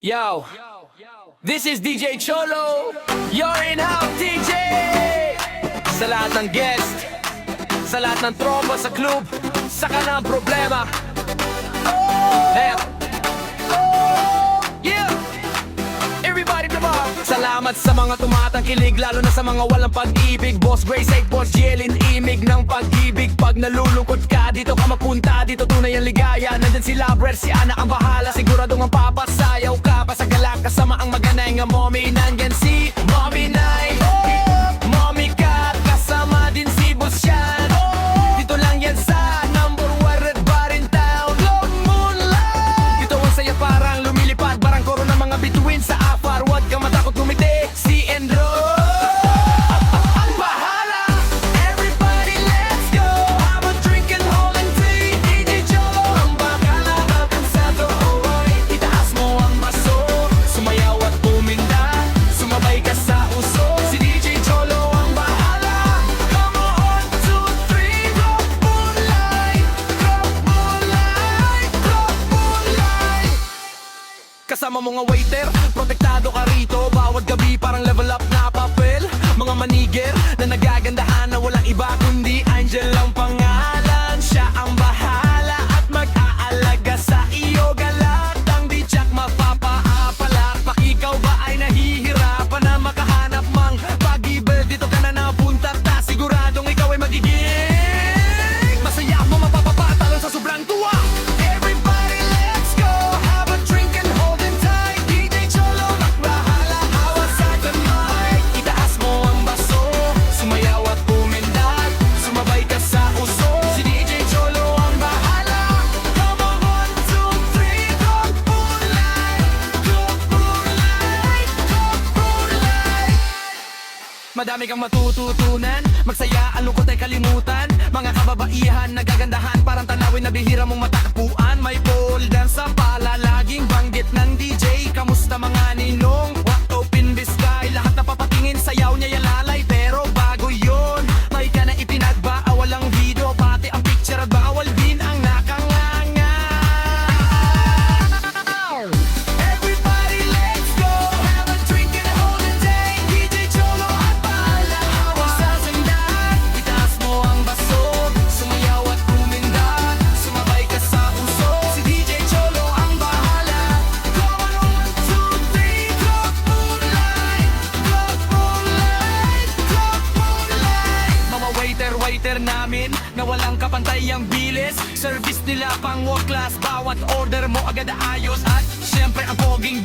Yo, this is DJ Cholo. You're in house, DJ. Sa lahat ng guest, sa lahat ng tropa sa club, saka ng problema. Hey. Yeah. Everybody come on. Salamat sa mga tumatangkilig, lalo na sa mga walang pag-ibig. Boss Grace 8, Boss Jelin, imig ng pag-ibig. Pag nalulungkot ka, dito ka mapunta. Dito tunay ang ligaya. Nandyan sila, Brad, si Ana ang bahala. Siguradong ang papasayaw ka. Pasagala kasama ang maganay nga mommy. Nandyan si Mommy Night, Mommy Cat, kasama din si Boss Yan. Dito lang yan sa number 1 Red Bar in town, Long Moonlight. Dito ang saya parang lumilipad, barang koro ng mga bituin sa afar. Huwag ka matakot ngumiti, si Endro ang bahala. Everybody let's go, have a drink and hold and tea. DJ Cholo ang bahala, abensado, oy. Itaas mo ang baso, sumayaw at puminda, sumabay ka sa uso. Si DJ Cholo ang bahala. Come on, 1, 2, 3, rock moonlight, rock moonlight, rock moonlight. Kasama mo nga waiter, protektado ka rito. Bawat gabi parang level up na papel. Mga maniger na nagagandahan na walang iba kundi Angel ang pangalan. Siya ang bahala at mag-aalaga sa iyo. Galatang di tsak mapapaapala. Pakikaw ba ay nahihirapan na makahanap mang pag-ibig? Dito ka na napunta ta, siguradong ikaw ay magiging masaya mo, mapapapatalo sa sobrang tuwa. Everybody let's go, have a drink and hold and tight. DJ Cholo ang bahala, hawak sa kamay. Itaas mo ang baso, sumayaw at pumindat, sumabay ka sa uso. Si DJ Cholo ang bahala. Come on, 1, 2, 3, rock moonlight, rock moonlight, rock moonlight. Madami kang matututunan, magsaya, ang lungkot ay kalimutan. Mga kababaihan, nagagandahan, parang tanawin na bihira mong matakbuhan. May pole dance sa pala, laging banggit ng DJ. Kamusta mga ninong? What open Biscay, lahat na papatingin, sayaw niya yalalay. Pero bago yun, may ka na ipinagba, walang video, pati ang picture at bawal din ang nakanganga. Everybody let's go, have a drink and hold a day. DJ Cholo at bahala, hawak sa sandan. Itaas mo ang baso, sumayaw at pumindat, sumabay ka sa uso. Si DJ Cholo ang bahala. Come on, 1, 2, 3, rock moonlight, rock moonlight, rock moonlight. Mga waiter namin na walang kapantay ang bilis. Service nila pang world class, bawat order mo agad ayos. At syempre ang poging